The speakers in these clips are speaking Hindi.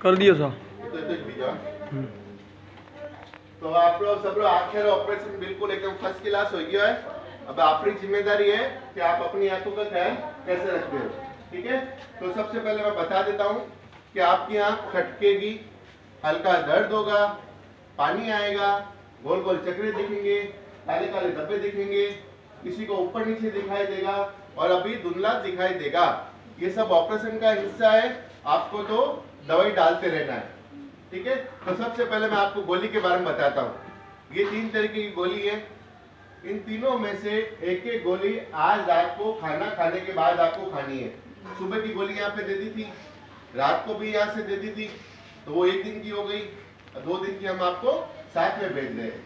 कर दियो सा तो आप लोग सब लोग आंखें ऑपरेशन बिल्कुल एकदम फर्स्ट क्लास हो गया है। अब आपकी जिम्मेदारी है कि आप अपनी आंखों का ख्याल कैसे रखते हो। ठीक है, तो सबसे पहले मैं बता देता हूँ कि आपकी आंख खटकेगी, हल्का दर्द होगा, पानी आएगा, गोल गोल चक्रे दिखेंगे, काले काले धब्बे दिखेंगे, किसी को ऊपर नीचे दिखाई देगा और अभी धुंधला दिखाई देगा। ये सब ऑपरेशन का हिस्सा है, आपको तो दवाई डालते रहना है। ठीक है, तो सबसे पहले मैं आपको गोली के बारे में बताता हूँ। ये 3 तरीके की गोली है। इन तीनों में से एक एक गोली आज रात को खाना खाने के बाद आपको खानी है। सुबह की गोली यहाँ पे दे दी थी, रात को भी यहाँ से दे दी थी, तो वो 1 दिन की हो गई, 2 दिन की हम आपको साथ में भेज रहे हैं।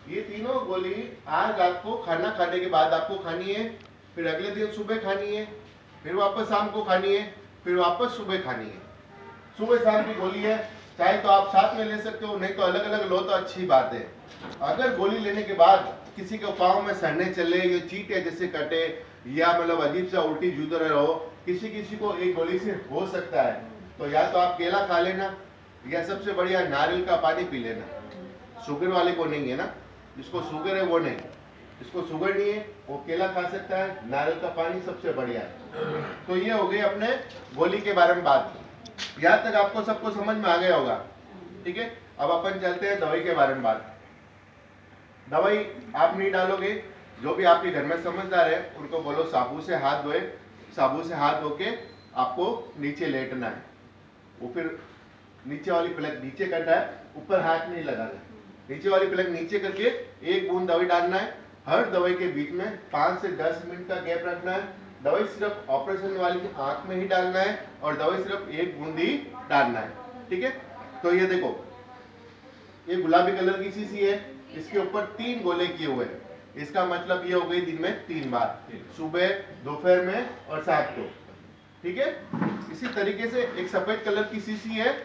ये तीनों गोली आज रात को खाना खाने के बाद आपको खानी है, फिर अगले दिन सुबह खानी है, फिर वापस शाम को खानी है, फिर वापस सुबह खानी है। सुबह शाम की गोली है, चाहे तो आप साथ में ले सकते हो, नहीं तो अलग अलग लो तो अच्छी बात है। अगर गोली लेने के बाद किसी के पाँव में सड़ने चले या चीटे जैसे कटे या मतलब अजीब सा उल्टी जुदर रहो, किसी किसी को एक गोली से हो सकता है, तो या तो आप केला खा लेना या सबसे बढ़िया नारियल का पानी पी लेना। शुगर वाले को नहीं है ना, जिसको शुगर है वो नहीं, जिसको शुगर नहीं है वो केला खा सकता है, नारियल का पानी सबसे बढ़िया है। तो ये हो गई अपने गोली के बारे में बात। यहाँ तक आपको सबको समझ में आ गया होगा। ठीक है, अब अपन चलते हैं दवाई के बारे में बात। दवाई आप नहीं डालोगे, जो भी आपके घर में समझदार है उनको बोलो साबुन से हाथ धोए, साबुन से हाथ धो के आपको नीचे लेटना है। वो फिर नीचे वाली प्लग नीचे करना है, ऊपर हाथ नहीं लगाना। नीचे वाली प्लग नीचे करके 1 बूंद दवाई डालना है। हर दवाई के बीच में 5 से 10 मिनट का गैप रखना है। दवाई सिर्फ ऑपरेशन वाली की आंख में ही डालना है और दवाई सिर्फ 1 बूंद ही डालना है। ठीक है, तो ये देखो, ये गुलाबी कलर की शीशी है, इसके ऊपर 3 गोले किए हुए हैं। इसका मतलब ये हो गई दिन में 3 बार, सुबह, दोपहर में और शाम को। ठीक है, इसी तरीके से एक सफेद कलर की शीशी है,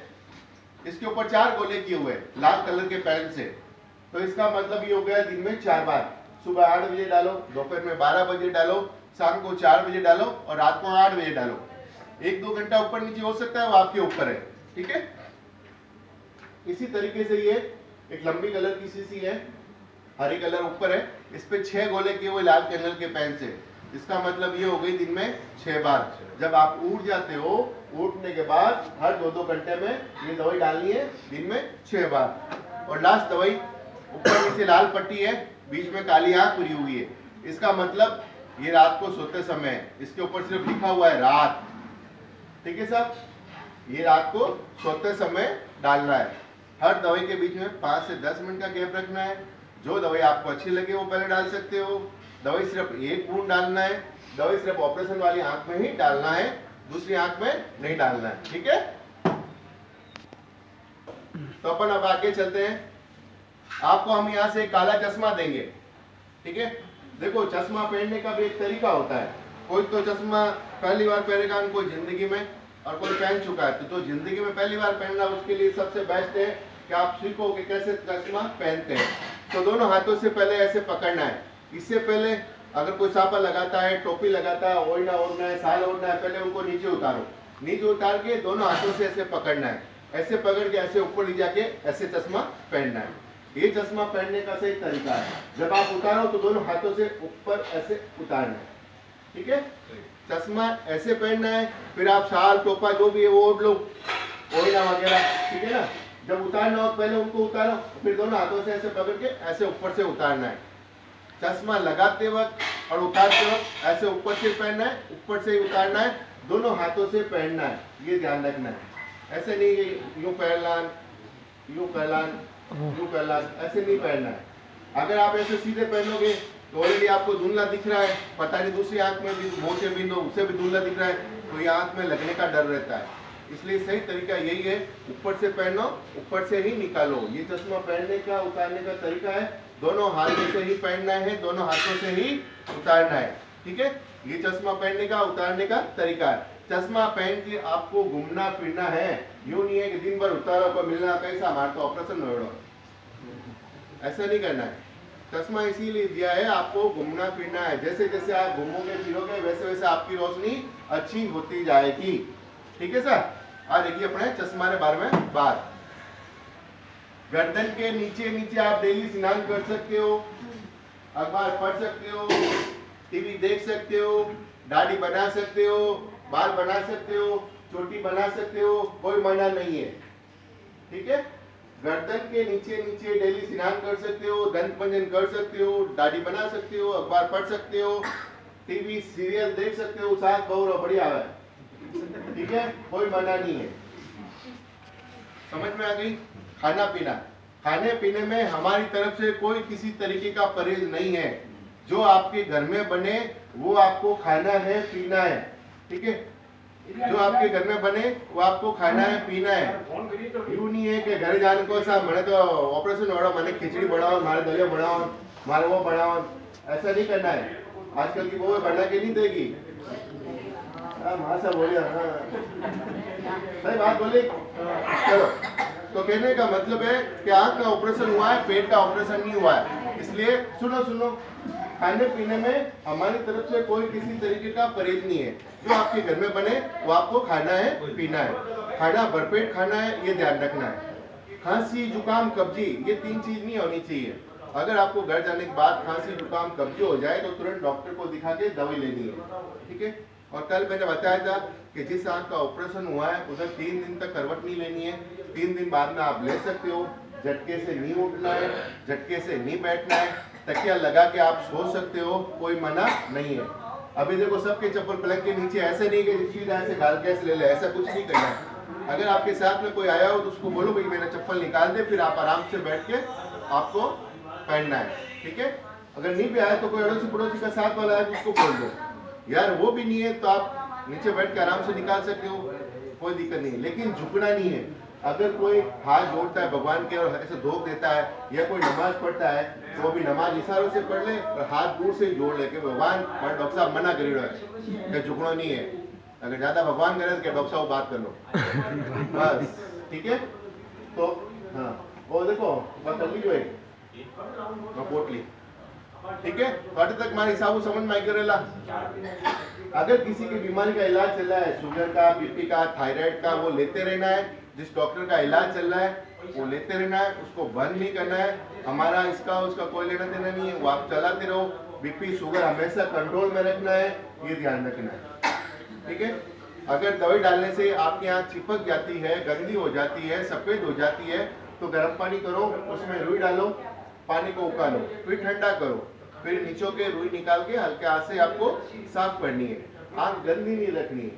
इसके ऊपर 4 गोले किए हुए हैं लाल कलर के पेन से। तो इसका मतलब ये हो गया दिन में 4 बार। सुबह 8 बजे डालो, दोपहर में 12 बजे डालो, शाम को 4 बजे डालो और रात को 8 बजे डालो। 1-2 घंटा ऊपर नीचे हो सकता है, वो आपके ऊपर है। ठीक है, इसी तरीके से ये एक लंबी कलर की शीशी है, हरी कलर ऊपर है, इस पे 6 गोले किए हुए लाल कलर के पेन से। इसका मतलब ये हो गई दिन में 6 बार। जब आप उठ जाते हो, उठने के बाद हर 2-2 घंटे में ये दवाई डालनी है, दिन में 6 बार। और लास्ट दवाई, ऊपर नीचे लाल पट्टी है, बीच में काली आंख पूरी हुई है। इसका मतलब ये रात को सोते समय है, इसके ऊपर सिर्फ लिखा हुआ है रात। ठीक है साहब, ये रात को सोते समय डालना है। हर दवाई के बीच में 5 से 10 मिनट का गैप रखना है। जो दवाई आपको अच्छी लगे वो पहले डाल सकते हो। दवाई सिर्फ 1 बूंद डालना है। दवाई सिर्फ ऑपरेशन वाली आंख में ही डालना है, दूसरी आंख में नहीं डालना है। ठीक है, तो अपन अब आगे चलते हैं। आपको हम यहाँ से एक काला चश्मा देंगे। ठीक है, देखो चश्मा पहनने का भी एक तरीका होता है। कोई तो चश्मा पहली बार पहनेगा कोई जिंदगी में, और कोई पहन चुका है तो जिंदगी में पहली बार पहनना, उसके लिए सबसे बेस्ट है कि आप सीखो कि कैसे चश्मा पहनते हैं। तो दोनों हाथों से पहले ऐसे पकड़ना है। इससे पहले अगर कोई सापा लगाता है, टोपी लगाता है, ओढ़ना ओढ़ना है, साल ओढ़ना है, पहले उनको नीचे उतारो। नीचे उतार के दोनों हाथों से ऐसे पकड़ना है। ऐसे पकड़ के ऐसे ऊपर ले जाके ऐसे चश्मा पहनना है। ये चश्मा पहनने का सही तरीका है। जब आप उतारो तो दोनों हाथों से ऊपर ऐसे उतारना है। ठीक है, चश्मा ऐसे पहनना है। फिर आप शाल टोपा जो भी है वो ओढ़ लो, ओढ़ना वगैरह। ठीक है ना, जब उतारना हो पहले उनको उतारो, फिर दोनों हाथों से ऐसे पकड़ के ऐसे ऊपर से उतारना है। चश्मा लगाते वक्त और उतारते वक्त ऐसे ऊपर से पहनना है, ऊपर से ही उतारना है, दोनों हाथों से पहनना है। ये ध्यान रखना है। ऐसे नहीं यूं पहनना, यूं पहनना, यूं पहनना, ऐसे नहीं पहनना है। अगर आप ऐसे सीधे पहनोगे तो ऑलरेडी आपको धुंधला दिख रहा है, पता नहीं दूसरी आंख में भी मुंह से बिंदु उसे भी धुंधला दिख रहा है, तो ये आंख में लगने का डर रहता है। इसलिए सही तरीका यही है, ऊपर से पहनो, ऊपर से ही निकालो। ये चश्मा पहनने का उतारने का तरीका है, दोनों हाथों से ही पहनना है, दोनों हाथों से ही उतारना है। ठीक है, ये चश्मा पहनने का उतारने का तरीका है। चश्मा पहन के आपको घूमना फिरना है, यूं नहीं है कि दिन भर उतारो को मिलना कैसा हमारा तो ऑपरेशन हो, ऐसा नहीं करना है। चश्मा इसीलिए दिया है, आपको घूमना फिरना है। जैसे जैसे आप घूमोगे फिरोगे वैसे वैसे आपकी रोशनी अच्छी होती जाएगी। ठीक है सर, आ देखिए अपने चश्मा ने बार में बाहर। गर्दन के नीचे नीचे आप डेली स्नान कर सकते हो, अखबार पढ़ सकते हो, टीवी देख सकते हो, दाढ़ी बना सकते हो, बाल बना सकते हो, चोटी बना सकते हो, कोई मना नहीं है। ठीक है, गर्दन के नीचे नीचे डेली स्नान कर सकते हो, दंत मंजन कर सकते हो, दाढ़ी बना सकते हो, अखबार पढ़ सकते हो, टीवी सीरियल देख सकते हो, सास बहू रो बढ़िया है। ठीक है, कोई मना नहीं है। समझ में आ गई? खाना पीना, खाने पीने में हमारी तरफ से कोई किसी तरीके का परहेज नहीं है। जो आपके घर में बने वो आपको खाना है, पीना है। ठीक है, जो आपके घर में बने वो आपको खाना है, पीना है। એવું नहीं है कि घर जाने को साहब मैंने तो ऑपरेशन हो रहा, मैंने खिचड़ी बनाओ, मारे दलिया बनाओ, मारे वो बनाओ, ऐसा नहीं करना है। आजकल की वो बना के नहीं देगी। बोलिए, सही बात बोली। चलो, तो कहने का मतलब है कि आंख का ऑपरेशन हुआ है, पेट का ऑपरेशन नहीं हुआ है। इसलिए सुनो, खाने पीने में हमारी तरफ से कोई किसी तरीके का परहेज नहीं है। जो आपके घर में बने वो आपको खाना है, पीना है। खाना भरपेट खाना है, ये ध्यान रखना है। खांसी, जुकाम, कब्जी, ये 3 चीज नहीं होनी चाहिए। अगर आपको घर जाने के बाद खांसी, जुकाम, कब्जी हो जाए तो तुरंत डॉक्टर को दिखा के दवाई लेनी है। ठीक है, और कल मैंने बताया था कि जिस आंख का ऑपरेशन हुआ है उधर 3 दिन तक करवट नहीं लेनी है। 3 दिन बाद में आप ले सकते हो। झटके से नहीं उठना है, झटके से नहीं बैठना है, तकिया लगा के आप सो सकते हो, कोई मना नहीं है। अभी देखो सबके चप्पल पलंग के नीचे, ऐसे नहीं कि सीधा ऐसे गाल कैसे ले ले, ऐसा कुछ नहीं करना है। अगर आपके साथ में कोई आया हो तो उसको बोलो भाई मेरा चप्पल निकाल दे, फिर आप आराम से बैठ के आपको पहनना है। ठीक है, अगर नहीं भी आया तो कोई अड़ोसी पड़ोसी का साथ वाला है उसको बोल दो यार, वो भी नहीं है तो आप नीचे बैठ के आराम से निकाल सकते हो, कोई दिक्कत नहीं है। लेकिन झुकना नहीं है। अगर कोई हाथ जोड़ता है भगवान के और ऐसे धोख देता है, या कोई नमाज पढ़ता है तो भी नमाज इशारों से पढ़ ले और हाथ दूर से जोड़ ले कि भगवान, डॉक्टर साहब मना करी रहा है, झुकना नहीं है। अगर ज्यादा भगवान करे तो डॉक्टर साहब बात कर लो बस। ठीक है, तो हाँ वो देखो बात कर ली जो है पोटली। ठीक है, तो तक हमारे हिसाब समझ में आई करेला। अगर किसी की बीमारी का इलाज चल रहा है, शुगर का, बीपी का, थायराइड का, वो लेते रहना है। जिस डॉक्टर का इलाज चल रहा है वो लेते रहना है, उसको बंद नहीं करना है। हमारा इसका उसका कोई लेना देना नहीं है, वो आप चलाते रहो। बीपी, शुगर हमेशा कंट्रोल में रखना है, ये ध्यान रखना है। ठीक है, अगर दवाई डालने से आपके यहाँ चिपक जाती है, गंदी हो जाती है, सफेद हो जाती है, तो गर्म पानी करो, उसमें रुई डालो, पानी को उकालो, फिर ठंडा करो, फिर नीचों के रुई निकाल के हल्के हाथ से आपको साफ करनी है। आंख गंदी नहीं रखनी है।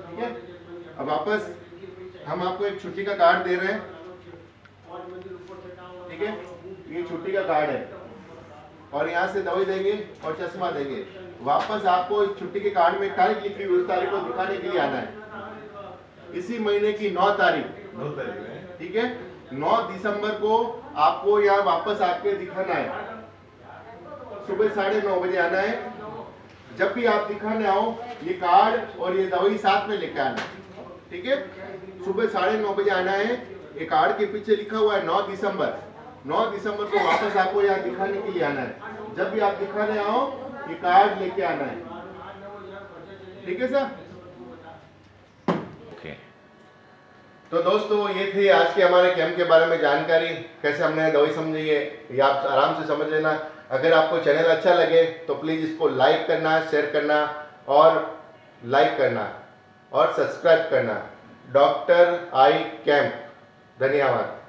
ठीक है, अब वापस हम आपको एक छुट्टी का कार्ड दे रहे हैं। ठीक है, ये छुट्टी का कार्ड है और यहाँ से दवाई देंगे और चश्मा देंगे। वापस आपको इस छुट्टी के कार्ड में तारीख लिखी हुई, उस तारीख को दिखाने के लिए आना है। इसी महीने की 9 तारीख। ठीक है, 9 दिसंबर को आपको यहाँ वापस आके दिखाना है। सुबह 9:30 बजे आना है। जब भी आप दिखाने आओ, ये कार्ड और ये दवाई साथ में लेकर आना। ठीक है, सुबह 9:30 बजे आना है। ये कार्ड के पीछे लिखा हुआ है 9 दिसंबर। 9 दिसंबर को वापस आपको यहाँ दिखाने के लिए आना है। जब भी आप दिखाने आओ, ये कार्ड लेके आना है। ठीक है सर? तो दोस्तों ये थी आज के हमारे कैंप के बारे में जानकारी। कैसे हमने दवाई समझी है ये आप आराम से समझ लेना। अगर आपको चैनल अच्छा लगे तो प्लीज़ इसको लाइक करना, शेयर करना और लाइक करना और सब्सक्राइब करना। डॉक्टर आई कैंप। धन्यवाद।